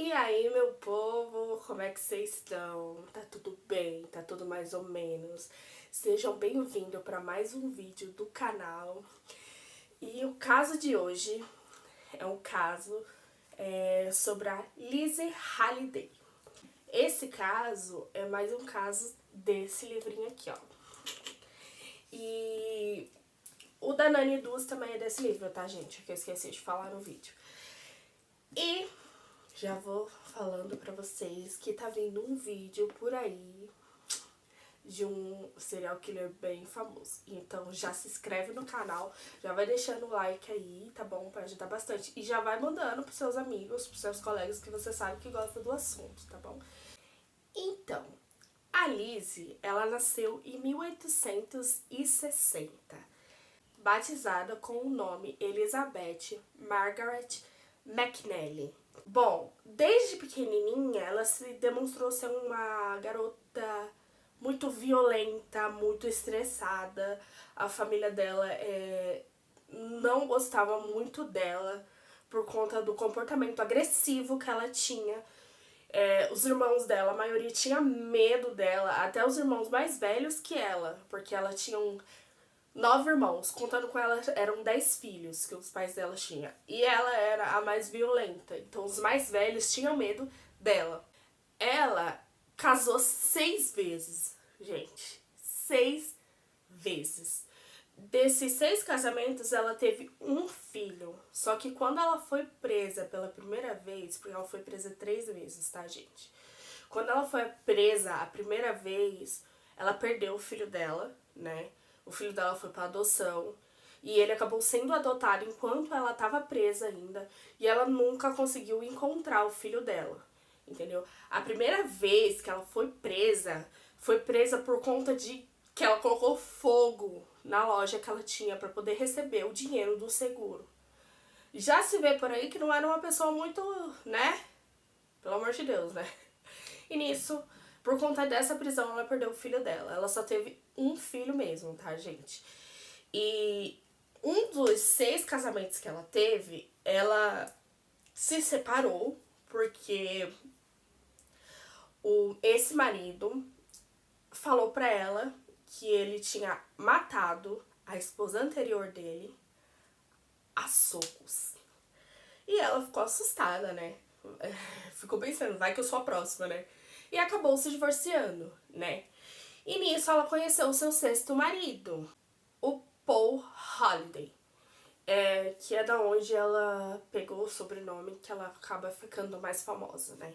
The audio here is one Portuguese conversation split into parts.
E aí, meu povo, como é que vocês estão? Tá tudo bem? Tá tudo mais ou menos? Sejam bem-vindos para mais um vídeo do canal. E o caso de hoje é um caso sobre a Lizzie Halliday. Esse caso é mais um caso desse livrinho aqui, ó. E o da Nani Dus também é desse livro, tá, gente? Que eu esqueci de falar no vídeo. E já vou falando pra vocês que tá vindo um vídeo por aí de um serial killer bem famoso. Então já se inscreve no canal, já vai deixando o like aí, tá bom? Pra ajudar bastante. E já vai mandando pros seus amigos, pros seus colegas que você sabe que gosta do assunto, tá bom? Então, a Lizzie, ela nasceu em 1860, batizada com o nome Elizabeth Margaret McNally. Bom, desde pequenininha ela se demonstrou ser uma garota muito violenta, muito estressada. A família dela não gostava muito dela por conta do comportamento agressivo que ela tinha. Os irmãos dela, a maioria tinha medo dela, até os irmãos mais velhos que ela, porque ela tinha 9 irmãos, contando com ela eram 10 filhos que os pais dela tinham. E ela era a mais violenta, então os mais velhos tinham medo dela. Ela casou 6 vezes, gente. 6 vezes. Desses 6 casamentos, ela teve um filho. Só que quando ela foi presa pela primeira vez, porque ela foi presa 3 vezes, tá, gente? Quando ela foi presa a primeira vez, ela perdeu o filho dela, né? O filho dela foi para adoção. E ele acabou sendo adotado enquanto ela estava presa ainda. E ela nunca conseguiu encontrar o filho dela. Entendeu? A primeira vez que ela foi presa por conta de que ela colocou fogo na loja que ela tinha para poder receber o dinheiro do seguro. Já se vê por aí que não era uma pessoa muito, né? Pelo amor de Deus, né? E nisso, por conta dessa prisão, ela perdeu o filho dela. Ela só teve um filho mesmo, tá, gente? E um dos 6 casamentos que ela teve, ela se separou porque esse marido falou pra ela que ele tinha matado a esposa anterior dele a socos. E ela ficou assustada, né? Ficou pensando, vai que eu sou a próxima, né? E acabou se divorciando, né? E nisso ela conheceu o seu 6º marido, o Paul Halliday. Que é da onde ela pegou o sobrenome que ela acaba ficando mais famosa, né?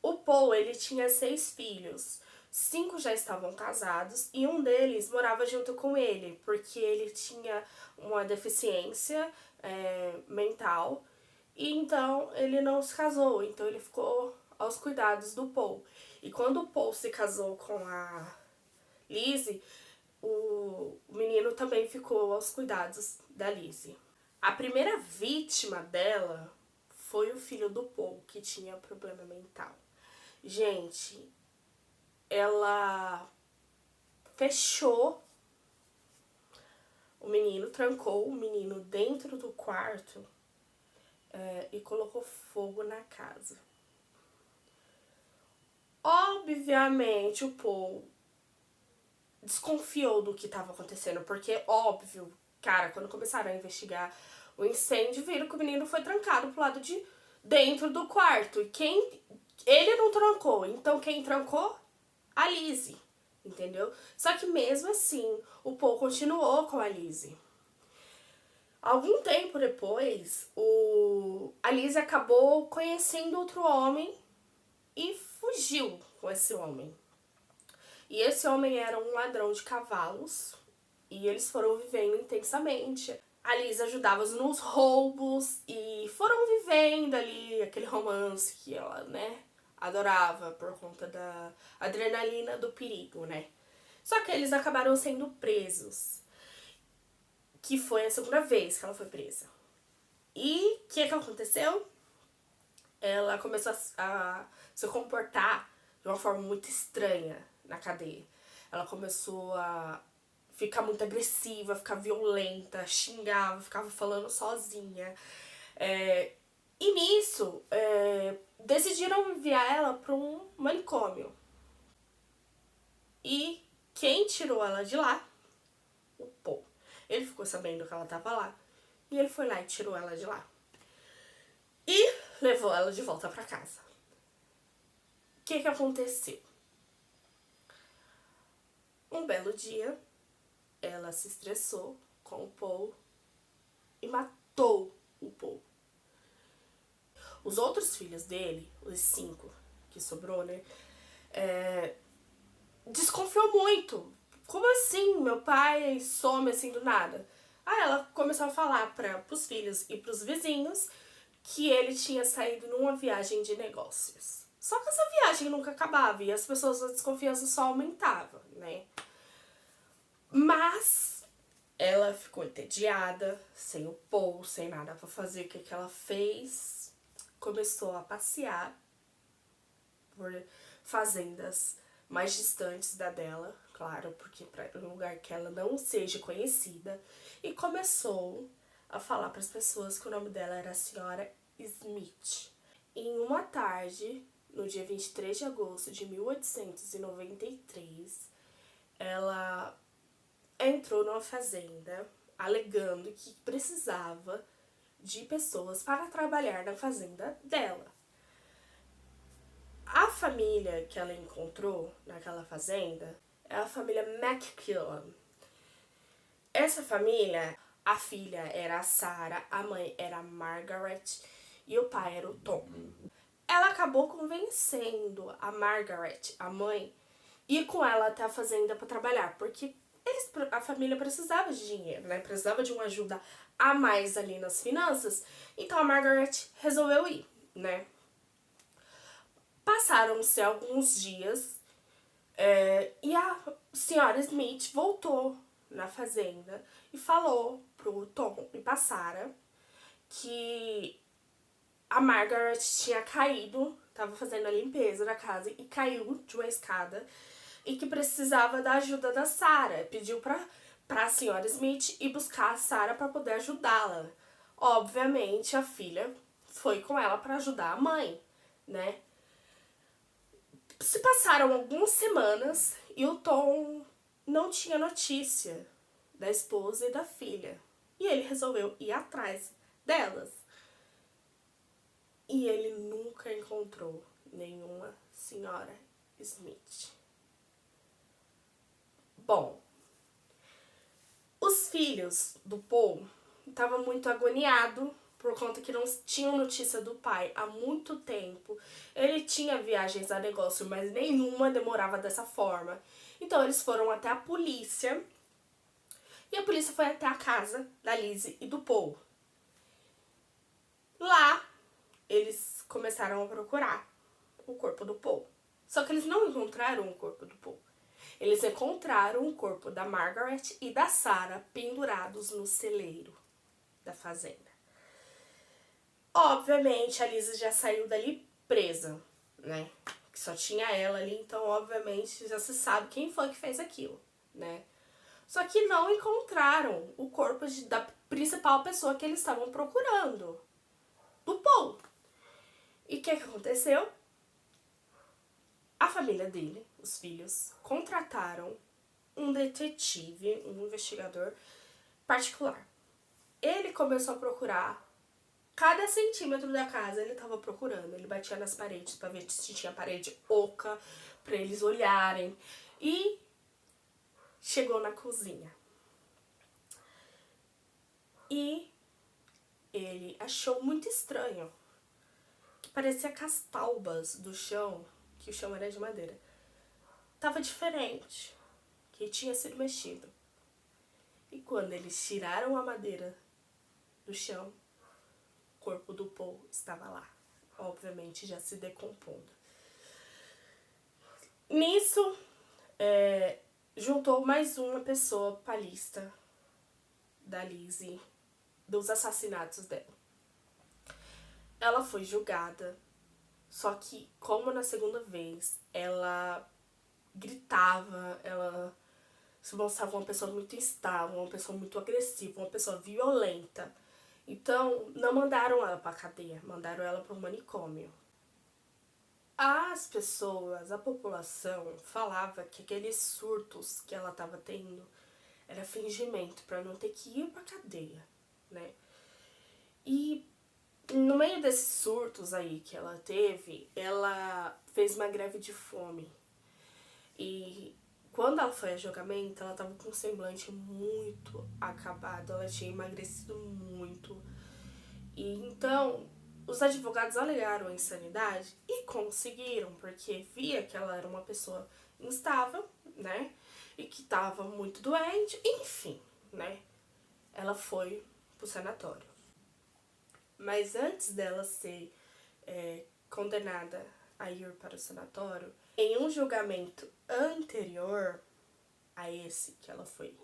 O Paul, ele tinha 6 filhos. 5 já estavam casados e um deles morava junto com ele, porque ele tinha uma deficiência mental e então ele não se casou, então ele ficou aos cuidados do Paul. E quando o Paul se casou com a Lizzie, o menino também ficou aos cuidados da Lizzie. A primeira vítima dela foi o filho do Paul, que tinha problema mental. Gente, ela fechou o menino, trancou o menino dentro do quarto e colocou fogo na casa. Obviamente o Paul desconfiou do que estava acontecendo, porque óbvio, cara, quando começaram a investigar o incêndio, viram que o menino foi trancado pro lado de dentro do quarto. E ele não trancou, então quem trancou? A Lizzie, entendeu? Só que mesmo assim, o Paul continuou com a Lizzie. Algum tempo depois, a Lizzie acabou conhecendo outro homem e fugiu com esse homem. E esse homem era um ladrão de cavalos e eles foram vivendo intensamente. A Lizzie ajudava nos roubos e foram vivendo ali aquele romance que ela, né, adorava por conta da adrenalina do perigo, né? Só que eles acabaram sendo presos, que foi a segunda vez que ela foi presa. E o que aconteceu? Ela começou a se comportar de uma forma muito estranha na cadeia. Ela começou a ficar muito agressiva, ficar violenta, xingava, ficava falando sozinha. E nisso, decidiram enviar ela para um manicômio. E quem tirou ela de lá? O Paul. Ele ficou sabendo que ela estava lá e ele foi lá e tirou ela de lá. E levou ela de volta para casa. O que aconteceu? Um belo dia, ela se estressou com o Paul e matou o Paul. Os outros filhos dele, os 5 que sobrou, né? Desconfiou muito. Como assim? Meu pai some assim do nada. Aí ela começou a falar pros filhos e pros vizinhos que ele tinha saído numa viagem de negócios. Só que essa viagem nunca acabava e as pessoas, a desconfiança só aumentava, né? Mas ela ficou entediada, sem o Paul, sem nada pra fazer. O que ela fez? Começou a passear por fazendas mais distantes da dela, claro, porque para um lugar que ela não seja conhecida, e começou a falar para as pessoas que o nome dela era a senhora Smith. Em uma tarde, no dia 23 de agosto de 1893, ela entrou numa fazenda alegando que precisava de pessoas para trabalhar na fazenda dela. A família que ela encontrou naquela fazenda é a família McKillen. Essa família, a filha era a Sarah, a mãe era a Margaret e o pai era o Tom. Ela acabou convencendo a Margaret, a mãe, ir com ela até a fazenda para trabalhar, porque a família precisava de dinheiro, né? Precisava de uma ajuda a mais ali nas finanças. Então a Margaret resolveu ir, né? Passaram-se alguns dias e a senhora Smith voltou na fazenda e falou pro Tom e pra Sarah que a Margaret tinha caído, tava fazendo a limpeza da casa e caiu de uma escada e que precisava da ajuda da Sarah. Pediu pra senhora Smith ir buscar a Sarah para poder ajudá-la. Obviamente a filha foi com ela para ajudar a mãe, né? Se passaram algumas semanas e o Tom não tinha notícia da esposa e da filha. E ele resolveu ir atrás delas. E ele nunca encontrou nenhuma senhora Smith. Bom, os filhos do Paul estavam muito agoniados por conta que não tinham notícia do pai há muito tempo. Ele tinha viagens a negócio, mas nenhuma demorava dessa forma. Então eles foram até a polícia. E a polícia foi até a casa da Lizzie e do Paul. Lá, eles começaram a procurar o corpo do Paul. Só que eles não encontraram o corpo do Paul. Eles encontraram o corpo da Margaret e da Sarah pendurados no celeiro da fazenda. Obviamente, a Lizzie já saiu dali presa, né? Que só tinha ela ali, então, obviamente, já se sabe quem foi que fez aquilo, né? Só que não encontraram o corpo da principal pessoa que eles estavam procurando, do Paul. E o que aconteceu? A família dele, os filhos, contrataram um detetive, um investigador particular. Ele começou a procurar cada centímetro da casa, ele tava procurando. Ele batia nas paredes pra ver se tinha parede oca, pra eles olharem. E chegou na cozinha. E ele achou muito estranho que parecia que as taubas do chão, que o chão era de madeira, tava diferente, que tinha sido mexido. E quando eles tiraram a madeira do chão, o corpo do Paul estava lá, obviamente já se decompondo. Nisso, juntou mais uma pessoa pra lista da Lizzie, dos assassinatos dela. Ela foi julgada, só que, como na segunda vez, ela gritava, ela se mostrava uma pessoa muito instável, uma pessoa muito agressiva, uma pessoa violenta. Então, não mandaram ela pra cadeia, mandaram ela para um manicômio. As pessoas, a população, falava que aqueles surtos que ela estava tendo era fingimento para não ter que ir pra cadeia, né? E no meio desses surtos aí que ela teve, ela fez uma greve de fome. E quando ela foi a julgamento, ela tava com um semblante muito acabado, ela tinha emagrecido muito. E então, os advogados alegaram a insanidade e conseguiram, porque via que ela era uma pessoa instável, né? E que tava muito doente, enfim, né? Ela foi pro sanatório. Mas antes dela ser condenada a ir para o sanatório, em um julgamento anterior a esse que ela foi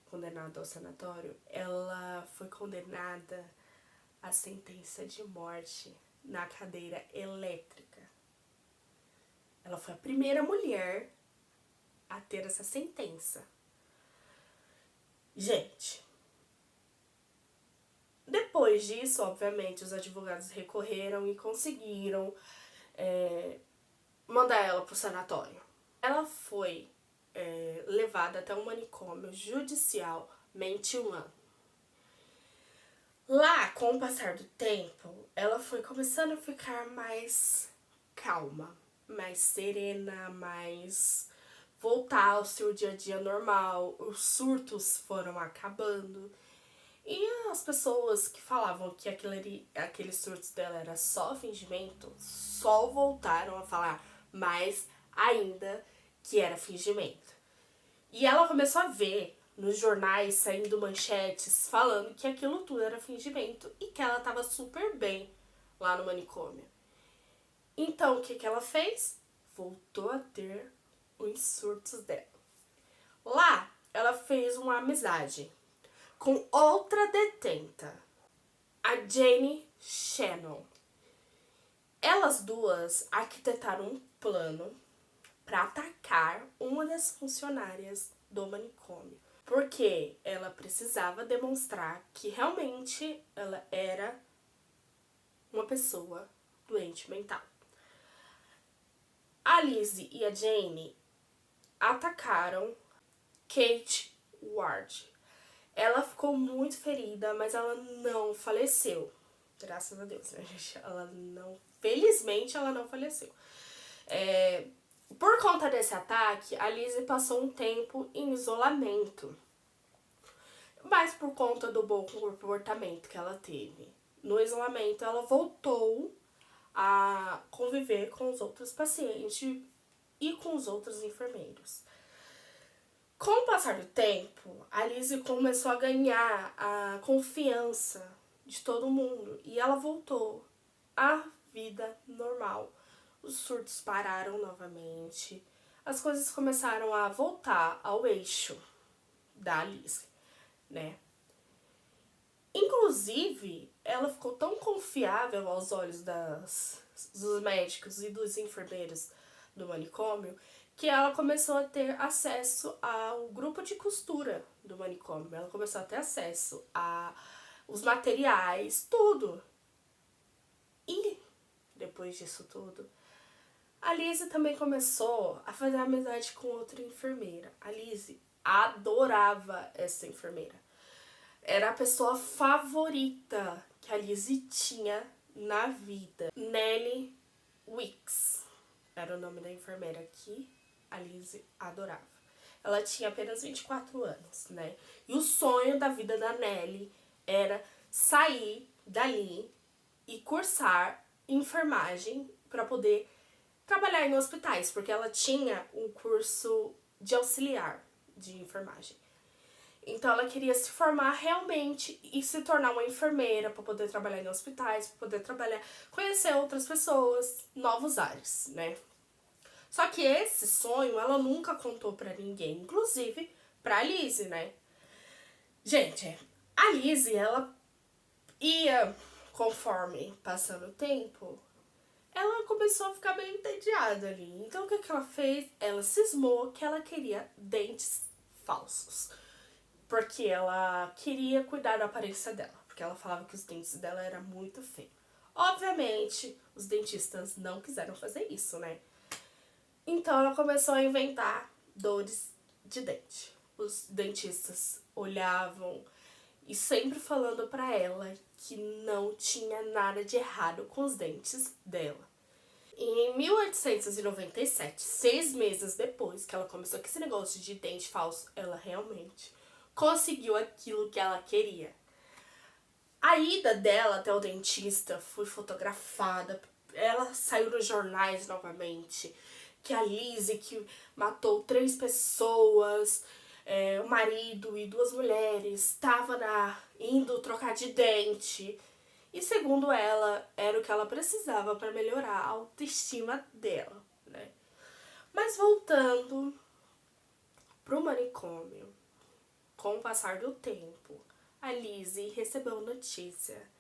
condenada ao sanatório, ela foi condenada à sentença de morte na cadeira elétrica. Ela foi a primeira mulher a ter essa sentença. Gente, depois disso, obviamente, os advogados recorreram e conseguiram mandar ela pro sanatório. Ela foi levada até um manicômio judicial Mentilã. Lá, com o passar do tempo, ela foi começando a ficar mais calma, mais serena, mais voltar ao seu dia a dia normal. Os surtos foram acabando. E as pessoas que falavam que aqueles surtos dela era só fingimento, só voltaram a falar mais ainda que era fingimento. E ela começou a ver nos jornais saindo manchetes falando que aquilo tudo era fingimento e que ela tava super bem lá no manicômio. Então, o que ela fez? Voltou a ter os surtos dela. Lá, ela fez uma amizade com outra detenta, a Jane Shannon. Elas duas arquitetaram um plano para atacar uma das funcionárias do manicômio, porque ela precisava demonstrar que realmente ela era uma pessoa doente mental. A Lizzie e a Jane atacaram Kate Ward. Ela ficou muito ferida, mas ela não faleceu. Graças a Deus, né, gente? Felizmente, ela não faleceu. Por conta desse ataque, a Lizzie passou um tempo em isolamento. Mas por conta do bom comportamento que ela teve no isolamento, ela voltou a conviver com os outros pacientes e com os outros enfermeiros. Com o passar do tempo, a Lizzie começou a ganhar a confiança de todo mundo e ela voltou à vida normal. Os surtos pararam novamente, as coisas começaram a voltar ao eixo da Lizzie, né? Inclusive, ela ficou tão confiável aos olhos dos médicos e dos enfermeiros do manicômio que ela começou a ter acesso ao grupo de costura do manicômio. Ela começou a ter acesso aos materiais, tudo. E, depois disso tudo, a Lizzie também começou a fazer amizade com outra enfermeira. A Lizzie adorava essa enfermeira. Era a pessoa favorita que a Lizzie tinha na vida. Nellie Wicks era o nome da enfermeira que a Lizzie adorava. Ela tinha apenas 24 anos, né? E o sonho da vida da Nellie era sair dali e cursar enfermagem para poder trabalhar em hospitais, porque ela tinha um curso de auxiliar de enfermagem. Então ela queria se formar realmente e se tornar uma enfermeira para poder trabalhar em hospitais, para poder conhecer outras pessoas, novos ares, né? Só que esse sonho ela nunca contou pra ninguém, inclusive pra Lizzie, né? Gente, a Lizzie, ela ia, conforme passando o tempo, ela começou a ficar meio entediada ali. Então o que ela fez? Ela cismou que ela queria dentes falsos. Porque ela queria cuidar da aparência dela. Porque ela falava que os dentes dela eram muito feios. Obviamente, os dentistas não quiseram fazer isso, né? Então ela começou a inventar dores de dente. Os dentistas olhavam e sempre falando pra ela que não tinha nada de errado com os dentes dela. E em 1897, 6 meses depois que ela começou com esse negócio de dente falso, ela realmente conseguiu aquilo que ela queria. A ida dela até o dentista foi fotografada. Ela saiu nos jornais novamente. Que a Lizzie, que matou 3 pessoas, o marido e 2 mulheres, estava indo trocar de dente. E segundo ela, era o que ela precisava para melhorar a autoestima dela, né? Mas voltando pro manicômio, com o passar do tempo, a Lizzie recebeu notícia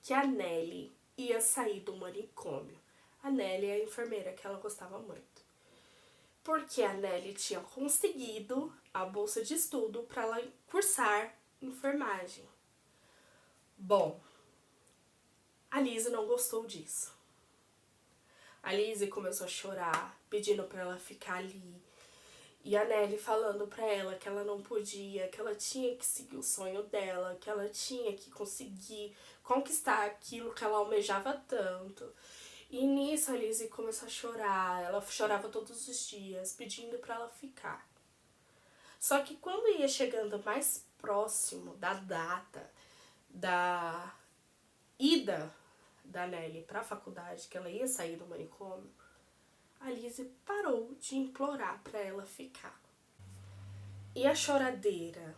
que a Nellie ia sair do manicômio. A Nellie é a enfermeira que ela gostava muito. Porque a Nellie tinha conseguido a bolsa de estudo para ela cursar enfermagem. Bom, a Lizzie não gostou disso. A Lizzie começou a chorar, pedindo para ela ficar ali. E a Nellie falando pra ela que ela não podia, que ela tinha que seguir o sonho dela, que ela tinha que conseguir conquistar aquilo que ela almejava tanto. E nisso a Lizzie começou a chorar, ela chorava todos os dias, pedindo pra ela ficar. Só que quando ia chegando mais próximo da data da ida da Nellie pra faculdade, que ela ia sair do manicômio, a Lizzie parou de implorar pra ela ficar. E a choradeira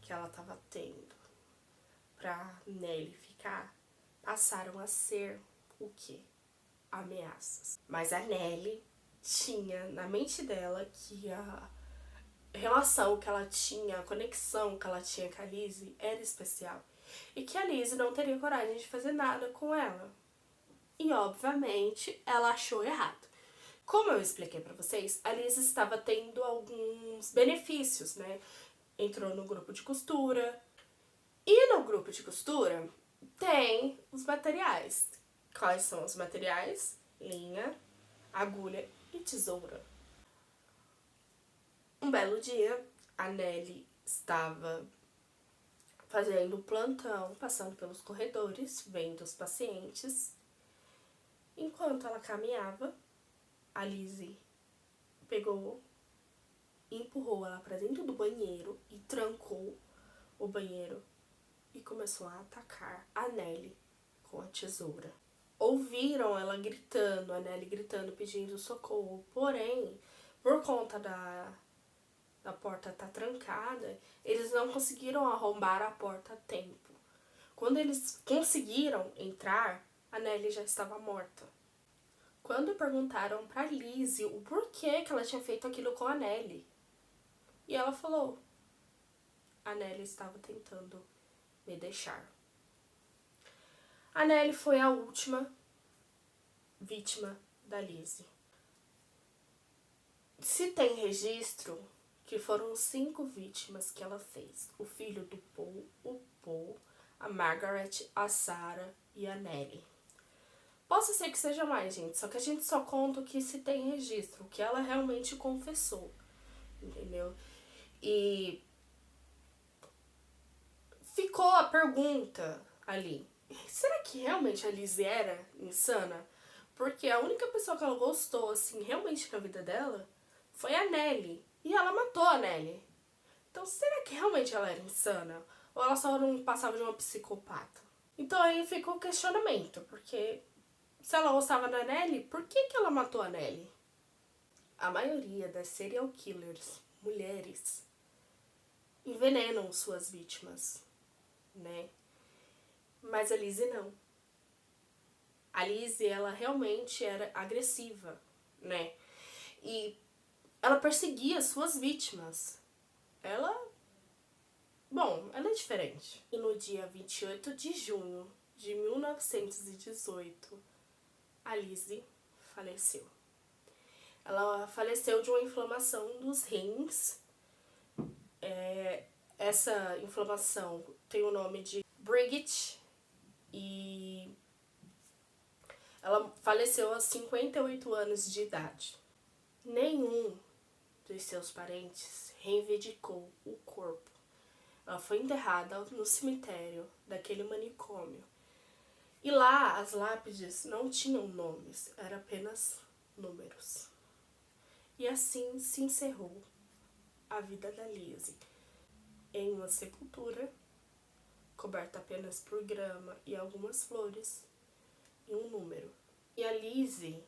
que ela tava tendo pra Nellie ficar passaram a ser o quê? Ameaças. Mas a Nellie tinha na mente dela que a relação que ela tinha, a conexão que ela tinha com a Lizzie era especial. E que a Lizzie não teria coragem de fazer nada com ela. E obviamente ela achou errado. Como eu expliquei pra vocês, a Lizzie estava tendo alguns benefícios, né? Entrou no grupo de costura. E no grupo de costura tem os materiais. Quais são os materiais? Linha, agulha e tesoura. Um belo dia, a Nellie estava fazendo plantão, passando pelos corredores, vendo os pacientes. Enquanto ela caminhava, a Lizzie pegou, empurrou ela para dentro do banheiro e trancou o banheiro e começou a atacar a Nellie com a tesoura. Ouviram ela gritando, a Nellie gritando, pedindo socorro, porém, por conta da porta estar trancada, eles não conseguiram arrombar a porta a tempo. Quando eles conseguiram entrar, a Nellie já estava morta. Quando perguntaram pra Lizzie o porquê que ela tinha feito aquilo com a Nellie, e ela falou: a Nellie estava tentando me deixar. A Nellie foi a última vítima da Lizzie. Se tem registro que foram 5 vítimas que ela fez. O filho do Paul, o Paul, a Margaret, a Sarah e a Nellie. Possa ser que seja mais, gente, só que a gente só conta o que se tem registro, o que ela realmente confessou, entendeu? E ficou a pergunta ali, será que realmente a Lizzie era insana? Porque a única pessoa que ela gostou, assim, realmente na vida dela foi a Nellie. E ela matou a Nellie. Então, será que realmente ela era insana? Ou ela só não passava de uma psicopata? Então aí ficou o questionamento, porque se ela gostava da Nellie, por que ela matou a Nellie? A maioria das serial killers, mulheres, envenenam suas vítimas, né? Mas a Lizzie não. A Lizzie, ela realmente era agressiva, né? E ela perseguia suas vítimas. Ela é diferente. E no dia 28 de junho de 1918, a Lizzie faleceu. Ela faleceu de uma inflamação dos rins. Essa inflamação tem o nome de Brigitte e Ela faleceu aos 58 anos de idade. Nenhum dos seus parentes reivindicou o corpo. Ela foi enterrada no cemitério daquele manicômio. E lá as lápides não tinham nomes, eram apenas números. E assim se encerrou a vida da Lizzie, em uma sepultura coberta apenas por grama e algumas flores e um número. E a Lizzie,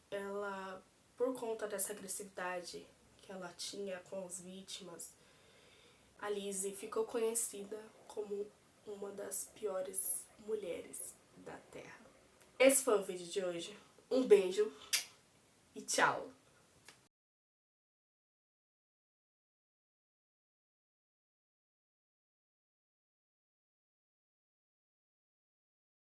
ela, por conta dessa agressividade que ela tinha com as vítimas, a Lizzie ficou conhecida como uma das piores mulheres da Terra. Esse foi o vídeo de hoje. Um beijo e tchau!